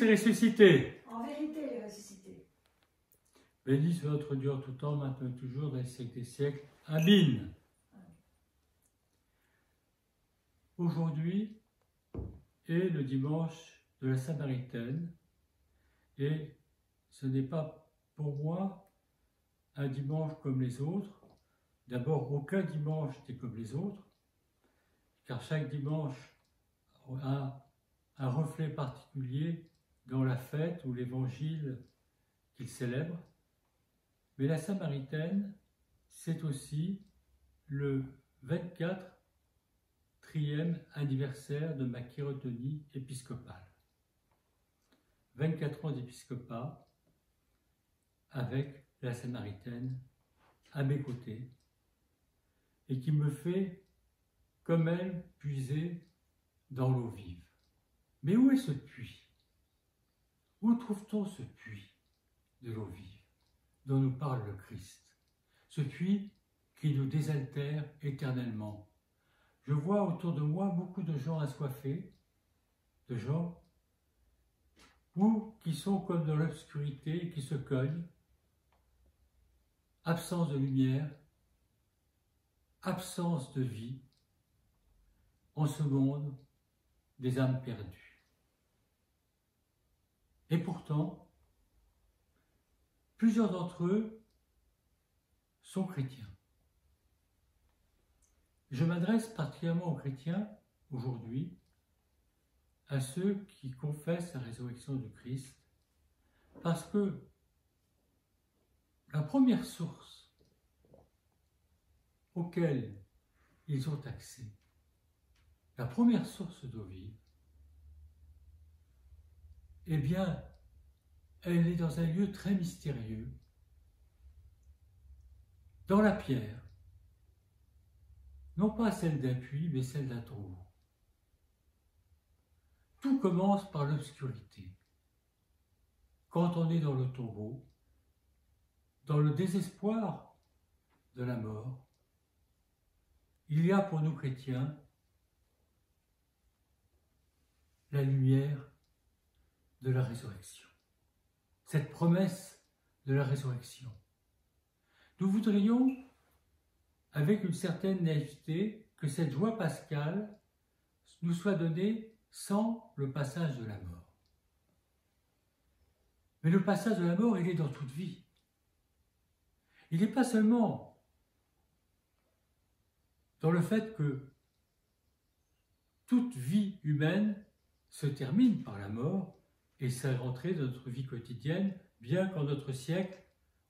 est ressuscité. En vérité, il est ressuscité. Béni soit notre Dieu en tout temps, maintenant et toujours, dans les siècles des siècles. Amen. Aujourd'hui est le dimanche de la Samaritaine et ce n'est pas pour moi un dimanche comme les autres. D'abord, aucun dimanche n'est comme les autres, car chaque dimanche a un reflet particulier dans la fête ou l'évangile qu'il célèbre. Mais la Samaritaine, c'est aussi le 24e anniversaire de ma chirotonie épiscopale. 24 ans d'épiscopat avec la Samaritaine à mes côtés et qui me fait, comme elle, puiser dans l'eau vive. Mais où est ce puits? Où trouve-t-on ce puits de l'eau vive dont nous parle le Christ? Ce puits qui nous désaltère éternellement. Je vois autour de moi beaucoup de gens assoiffés, de gens ou qui sont comme dans l'obscurité et qui se cognent, absence de lumière, absence de vie, en ce monde des âmes perdues. Et pourtant, plusieurs d'entre eux sont chrétiens. Je m'adresse particulièrement aux chrétiens aujourd'hui, à ceux qui confessent la résurrection du Christ, parce que la première source auquel ils ont accès, la première source d'eau vive, eh bien, elle est dans un lieu très mystérieux, dans la pierre, non pas celle d'un puits, mais celle d'un tombeau. Tout commence par l'obscurité. Quand on est dans le tombeau, dans le désespoir de la mort, il y a pour nous chrétiens la lumière de la résurrection. Cette promesse de la résurrection. Nous voudrions, avec une certaine naïveté, que cette joie pascale nous soit donnée sans le passage de la mort. Mais le passage de la mort, il est dans toute vie. Il n'est pas seulement dans le fait que toute vie humaine se termine par la mort et c'est rentré dans notre vie quotidienne, bien qu'en notre siècle,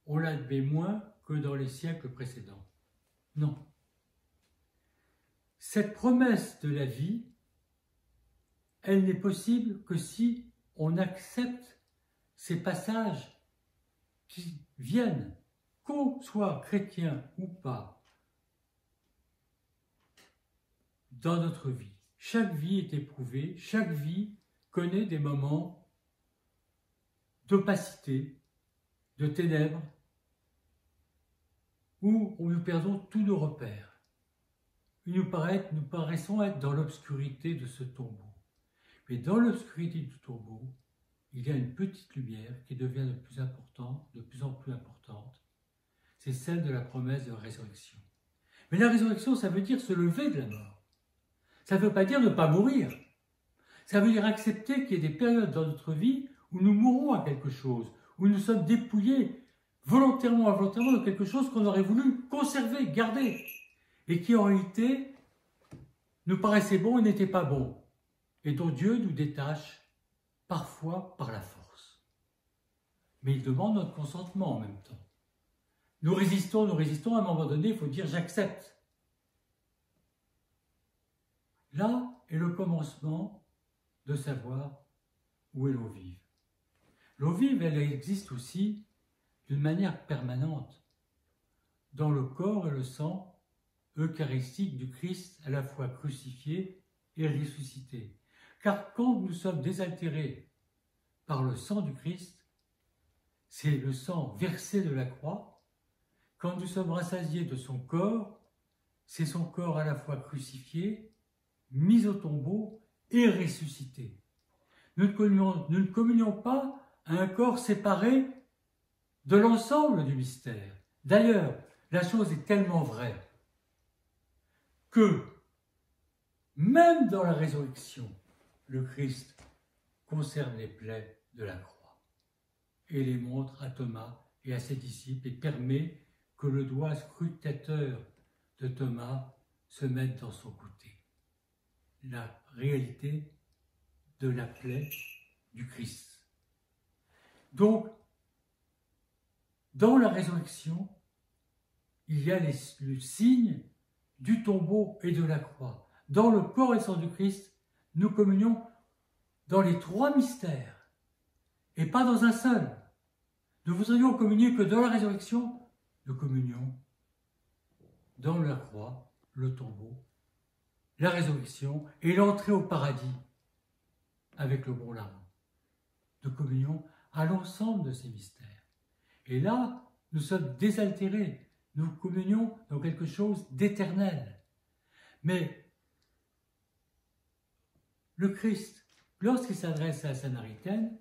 on l'admet moins que dans les siècles précédents. Non. Cette promesse de la vie, elle n'est possible que si on accepte ces passages qui viennent, qu'on soit chrétien ou pas, dans notre vie. Chaque vie est éprouvée, chaque vie connaît des moments d'opacité, de ténèbres, où nous perdons tous nos repères. Nous paraissons être dans l'obscurité de ce tombeau. Mais dans l'obscurité du tombeau, il y a une petite lumière qui devient de plus en plus importante. C'est celle de la promesse de la résurrection. Mais la résurrection, ça veut dire se lever de la mort. Ça ne veut pas dire ne pas mourir. Ça veut dire accepter qu'il y ait des périodes dans notre vie où nous mourrons à quelque chose, où nous sommes dépouillés volontairement ou involontairement de quelque chose qu'on aurait voulu conserver, garder, et qui en réalité nous paraissait bon et n'était pas bon, et dont Dieu nous détache parfois par la force. Mais il demande notre consentement en même temps. Nous résistons, à un moment donné, il faut dire j'accepte. Là est le commencement de savoir où est l'eau vive. L'eau vive, elle existe aussi d'une manière permanente dans le corps et le sang eucharistique du Christ à la fois crucifié et ressuscité. Car quand nous sommes désaltérés par le sang du Christ, c'est le sang versé de la croix. Quand nous sommes rassasiés de son corps, c'est son corps à la fois crucifié, mis au tombeau et ressuscité. nous ne communions pas à un corps séparé de l'ensemble du mystère. D'ailleurs, la chose est tellement vraie que même dans la résurrection, le Christ conserve les plaies de la croix et les montre à Thomas et à ses disciples et permet que le doigt scrutateur de Thomas se mette dans son côté. La réalité de la plaie du Christ. Donc, dans la résurrection, il y a le signe du tombeau et de la croix. Dans le corps et sang du Christ, nous communions dans les trois mystères et pas dans un seul. Nous voudrions communier que dans la résurrection, nous communions dans la croix, le tombeau, la résurrection et l'entrée au paradis avec le bon larron. Nous communions à l'ensemble de ces mystères. Et là, nous sommes désaltérés. Nous communions dans quelque chose d'éternel. Mais le Christ, lorsqu'il s'adresse à la Samaritaine,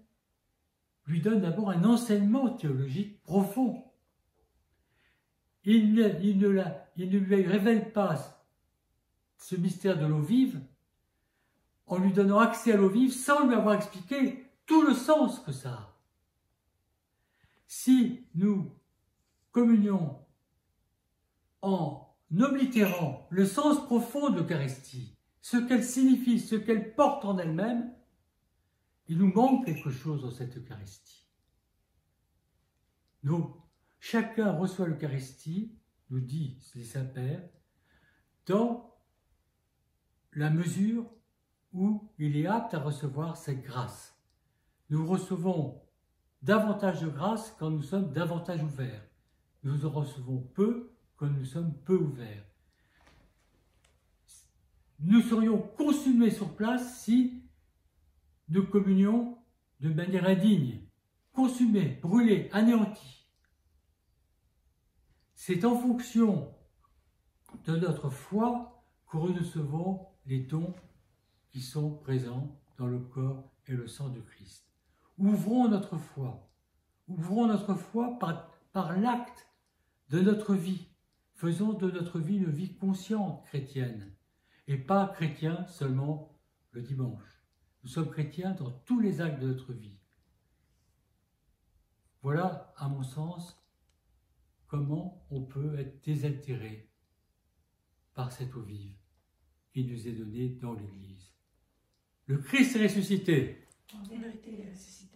lui donne d'abord un enseignement théologique profond. Il ne lui révèle pas ce mystère de l'eau vive en lui donnant accès à l'eau vive sans lui avoir expliqué tout le sens que ça a. Si nous communions en oblitérant le sens profond de l'Eucharistie, ce qu'elle signifie, ce qu'elle porte en elle-même, il nous manque quelque chose dans cette Eucharistie. Donc, chacun reçoit l'Eucharistie, nous dit les Saints-Pères, dans la mesure où il est apte à recevoir cette grâce. Nous recevons davantage de grâce quand nous sommes davantage ouverts. Nous en recevons peu quand nous sommes peu ouverts. Nous serions consumés sur place si nous communions de manière indigne, consumés, brûlés, anéantis. C'est en fonction de notre foi que nous recevons les dons qui sont présents dans le corps et le sang du Christ. Ouvrons notre foi par l'acte de notre vie. Faisons de notre vie une vie consciente chrétienne et pas chrétien seulement le dimanche. Nous sommes chrétiens dans tous les actes de notre vie. Voilà, à mon sens, comment on peut être désaltéré par cette eau vive qui nous est donnée dans l'Église. Le Christ est ressuscité. En vérité, il est ressuscité.